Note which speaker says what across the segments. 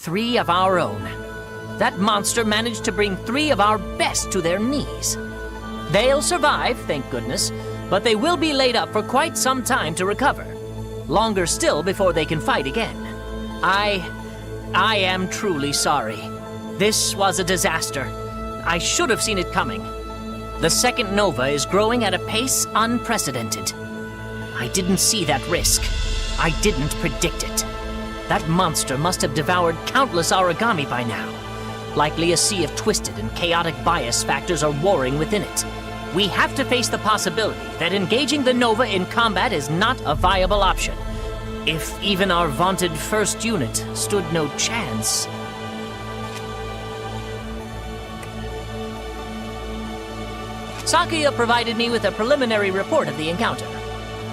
Speaker 1: 3 of our own. That monster managed to bring 3 of our best to their knees. They'll survive, thank goodness, but they will be laid up for quite some time to recover. Longer still before they can fight again. I am truly sorry. This was a disaster. I should have seen it coming. The second Nova is growing at a pace unprecedented. I didn't see that risk. I didn't predict it. That monster must have devoured countless origami by now. Likely a sea of twisted and chaotic bias factors are warring within it. We have to face the possibility that engaging the Nova in combat is not a viable option. If even our vaunted first unit stood no chance. Sakuya provided me with a preliminary report of the encounter.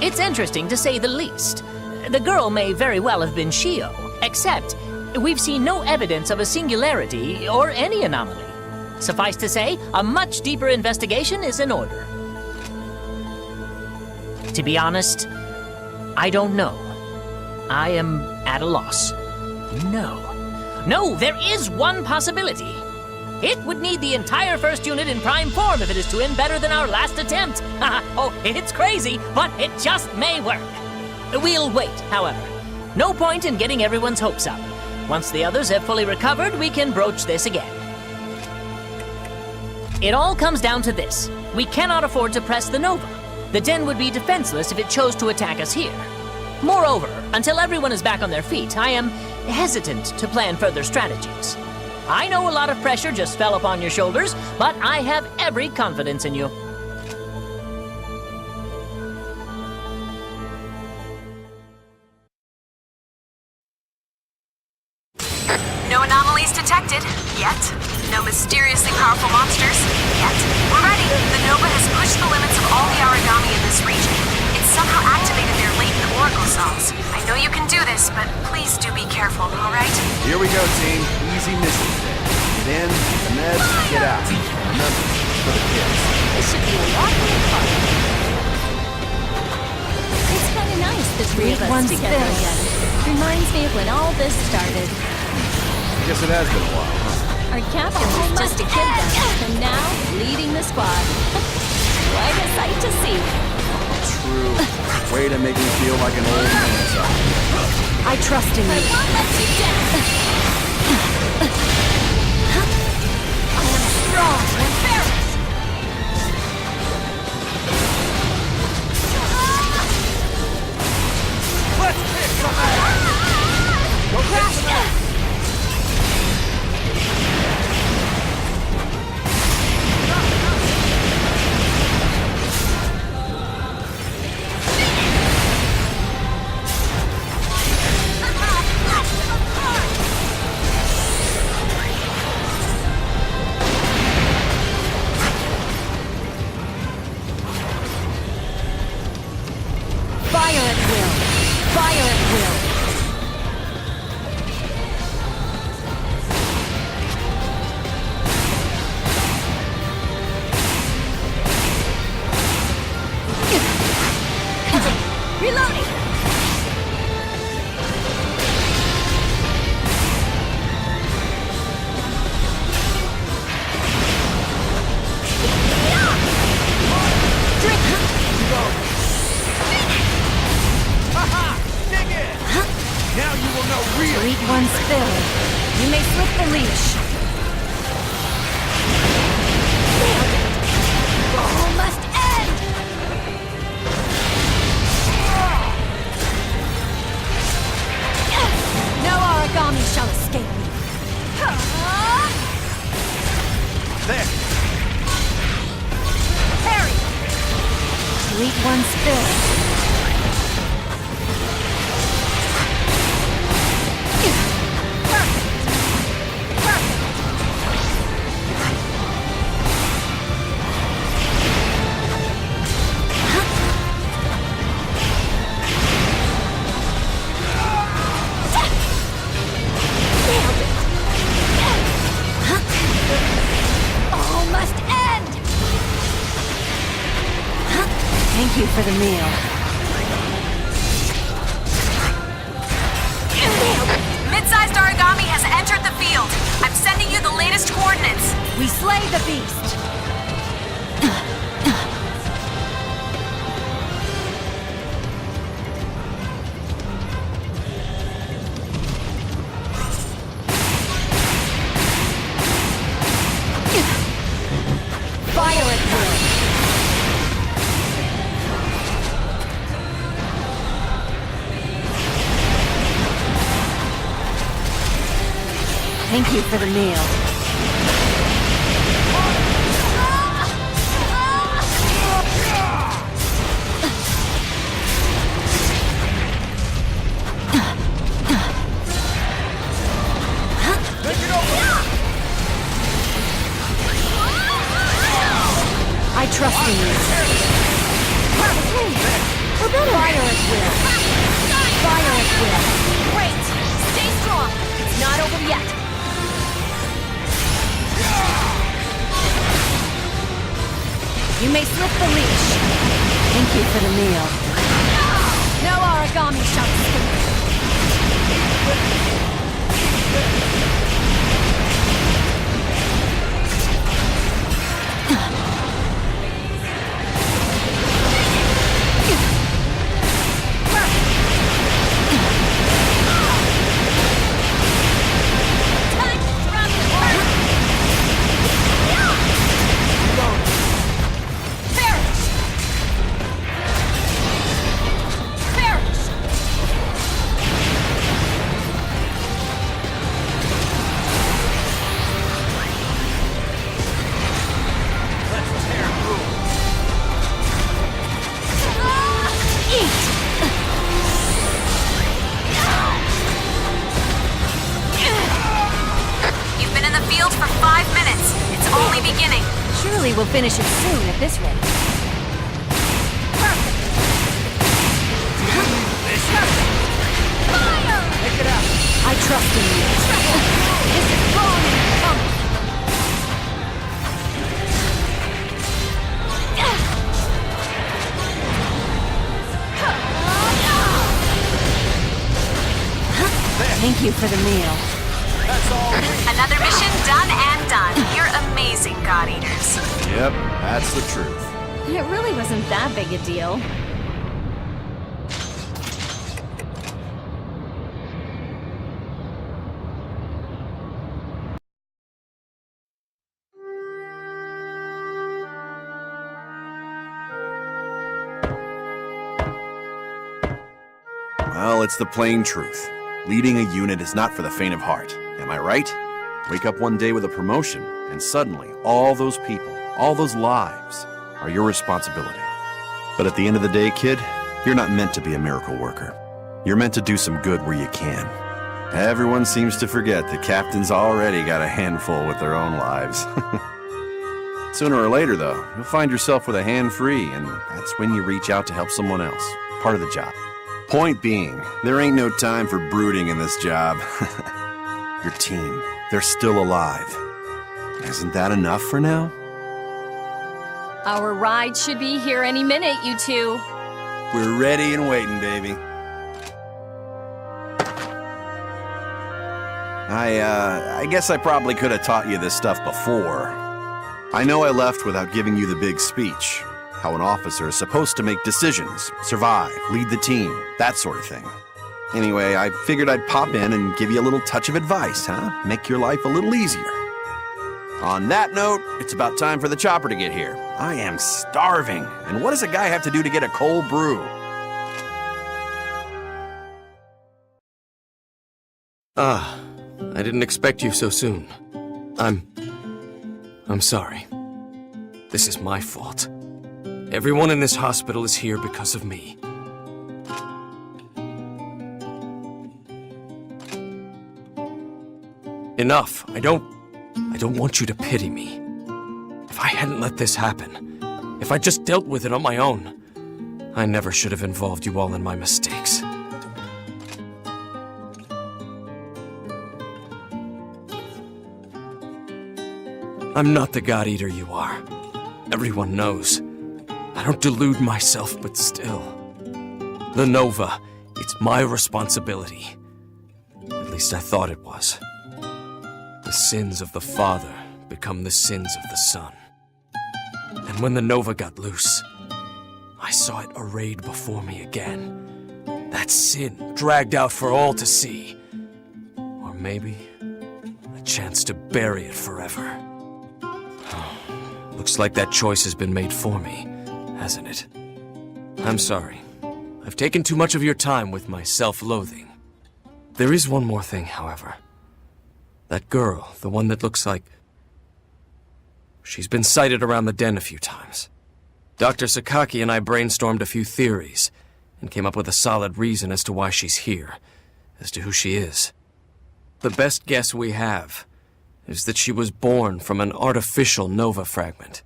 Speaker 1: It's interesting to say the least. The girl may very well have been Shio, except we've seen no evidence of a singularity or any anomaly. Suffice to say, a much deeper investigation is in order. To be honest, I don't know. I am at a loss. No, there is one possibility. It would need the entire first unit in prime form if it is to end better than our last attempt. Oh, it's crazy, but it just may work. We'll wait, however. No point in getting everyone's hopes up. Once the others have fully recovered, we can broach this again. It all comes down to this. We cannot afford to press the Nova. The Den would be defenseless if it chose to attack us here. Moreover, until everyone is back on their feet, I am hesitant to plan further strategies. I know a lot of pressure just fell upon your shoulders, but I have every confidence in you.
Speaker 2: No anomalies detected, yet. No mysteriously powerful monsters, yet. We're ready. The Nova has pushed the limits of all the origami in this region. It's somehow activated their latent oracle cells. I know you can do this, but please do be careful, alright?
Speaker 3: Here we go, team. Easy mission today. Get in, the meds, get out. Remember, for the kids.
Speaker 4: This should be a lot more fun. It's kind of nice, the 3 of us together again. Reminds me of when all this started.
Speaker 3: I guess it has been a while, huh?
Speaker 4: Our captain was just a kid then, and now leading the squad. Quite a sight to see.
Speaker 3: True. Way to make me feel like an old man inside.
Speaker 4: I trust in you. I won't let you down. I am strong and fearless.
Speaker 3: Let's pick some ass! Go crash!
Speaker 4: Fire at will. Fire at will. Reloading.
Speaker 3: Now you will know real.
Speaker 4: Fleet one's filled. You may slip the leash. All must end! No origami shall escape me.
Speaker 3: There.
Speaker 4: Parry! Fleet one's filled. Thank you for the meal.
Speaker 2: Mid-sized origami has entered
Speaker 4: Thank you for the meal. I trust in you. We're better. Fire at will. Fire at will. Great. Stay strong. It's not over yet. You may slip the leash. Thank you for the meal. No origami shall escape. Surely we'll finish it soon at this rate. Perfect! Fire! Take it out! I trust in you. This is wrong and coming. Thank you for the meal.
Speaker 3: That's all.
Speaker 2: Another mission done and done. You're amazing, God Eaters.
Speaker 3: Yep, that's the truth.
Speaker 4: It really wasn't that big a deal.
Speaker 3: Well, it's the plain truth. Leading a unit is not for the faint of heart. Am I right? Wake up one day with a promotion, and suddenly all those people, all those lives, are your responsibility. But at the end of the day, kid, you're not meant to be a miracle worker. You're meant to do some good where you can. Everyone seems to forget the captain's already got a handful with their own lives. Sooner or later, though, you'll find yourself with a hand free, and that's when you reach out to help someone else. Part of the job. Point being, there ain't no time for brooding in this job. Your team, they're still alive. Isn't that enough for now?
Speaker 4: Our ride should be here any minute, you two.
Speaker 3: We're ready and waiting, baby. I guess I probably could have taught you this stuff before. I know I left without giving you the big speech. How an officer is supposed to make decisions, survive, lead the team, that sort of thing. Anyway, I figured I'd pop in and give you a little touch of advice, huh? Make your life a little easier. On that note, it's about time for the chopper to get here. I am starving. And what does a guy have to do to get a cold brew?
Speaker 5: I didn't expect you so soon. I'm sorry. This is my fault. Everyone in this hospital is here because of me. Enough. I don't want you to pity me. If I hadn't let this happen, if I just dealt with it on my own, I never should have involved you all in my mistakes. I'm not the God Eater you are. Everyone knows. I don't delude myself, but still. The Nova, it's my responsibility. At least I thought it was. The sins of the father become the sins of the son. And when the Nova got loose, I saw it arrayed before me again. That sin dragged out for all to see. Or maybe a chance to bury it forever. Looks like that choice has been made for me, hasn't it? I'm sorry. I've taken too much of your time with my self-loathing. There is one more thing, however. That girl, the one that looks like... She's been sighted around the den a few times. Dr. Sakaki and I brainstormed a few theories and came up with a solid reason as to why she's here, as to who she is. The best guess we have is that she was born from an artificial Nova fragment.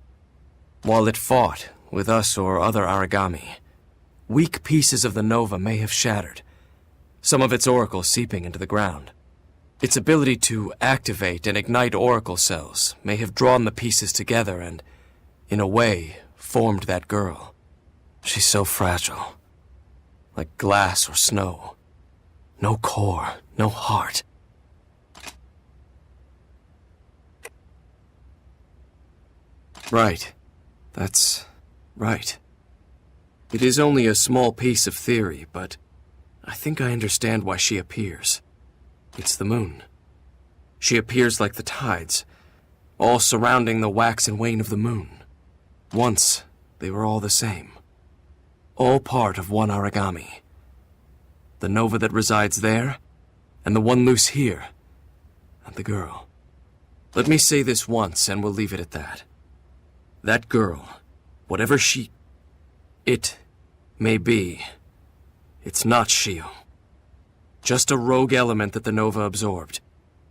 Speaker 5: While it fought with us or other Aragami, weak pieces of the Nova may have shattered, some of its oracle seeping into the ground. Its ability to activate and ignite oracle cells may have drawn the pieces together and, in a way, formed that girl. She's so fragile. Like glass or snow. No core, no heart. Right. That's right. It is only a small piece of theory, but I think I understand why she appears. It's the moon. She appears like the tides, all surrounding the wax and wane of the moon. Once, they were all the same. All part of one Aragami. The Nova that resides there, and the one loose here, and the girl. Let me say this once, and we'll leave it at that. That girl, whatever it may be, it's not Shio. Just a rogue element that the Nova absorbed.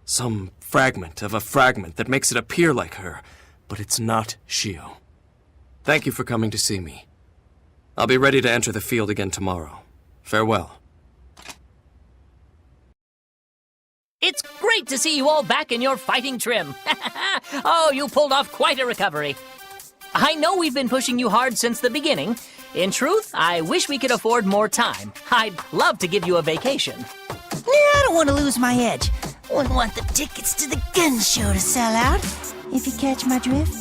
Speaker 5: Some fragment of a fragment that makes it appear like her, but it's not Shio. Thank you for coming to see me. I'll be ready to enter the field again tomorrow. Farewell.
Speaker 1: It's great to see you all back in your fighting trim. Oh, you pulled off quite a recovery. I know we've been pushing you hard since the beginning. In truth, I wish we could afford more time. I'd love to give you a vacation.
Speaker 6: I don't want to lose my edge. Wouldn't want the tickets to the gun show to sell out, if you catch my drift.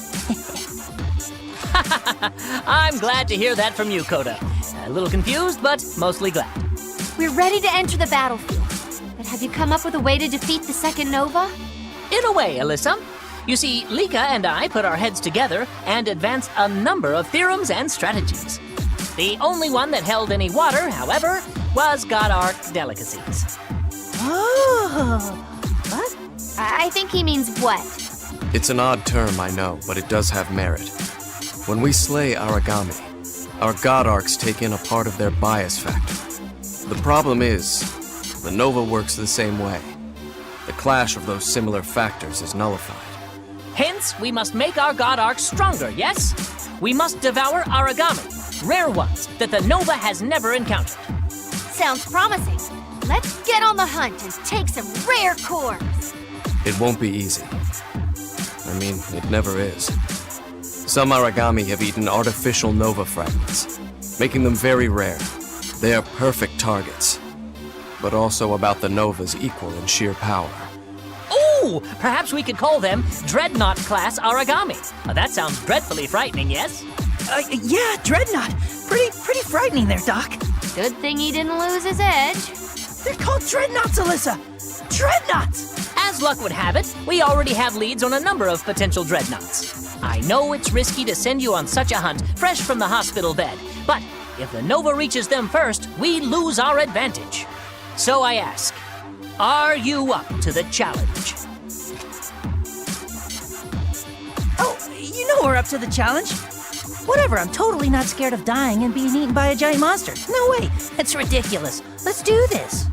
Speaker 1: I'm glad to hear that from you, Koda. A little confused, but mostly glad.
Speaker 7: We're ready to enter the battlefield. But have you come up with a way to defeat the second Nova?
Speaker 1: In a way, Alyssa. You see, Lika and I put our heads together and advanced a number of theorems and strategies. The only one that held any water, however, was Godark Delicacies.
Speaker 6: Oh, what?
Speaker 7: I think he means what?
Speaker 5: It's an odd term, I know, but it does have merit. When we slay Aragami, our Godarks take in a part of their bias factor. The problem is, the Nova works the same way. The clash of those similar factors is nullified.
Speaker 1: Hence, we must make our Godarks stronger, yes? We must devour Aragami, rare ones that the Nova has never encountered.
Speaker 7: Sounds promising. Let's get on the hunt and take some rare cores.
Speaker 5: It won't be easy. I mean, it never is. Some Aragami have eaten artificial Nova fragments, making them very rare. They are perfect targets, but also about the Nova's equal in sheer power.
Speaker 1: Ooh, perhaps we could call them Dreadnought-class Aragami. That sounds dreadfully frightening, yes?
Speaker 6: Yeah, Dreadnought. Pretty frightening there, Doc.
Speaker 7: Good thing he didn't lose his edge.
Speaker 6: They're called Dreadnoughts, Alyssa! Dreadnoughts!
Speaker 1: As luck would have it, we already have leads on a number of potential Dreadnoughts. I know it's risky to send you on such a hunt fresh from the hospital bed, but if the Nova reaches them first, we lose our advantage. So I ask, are you up to the challenge?
Speaker 6: Oh, you know we're up to the challenge. Whatever, I'm totally not scared of dying and being eaten by a giant monster. No way, that's ridiculous. Let's do this.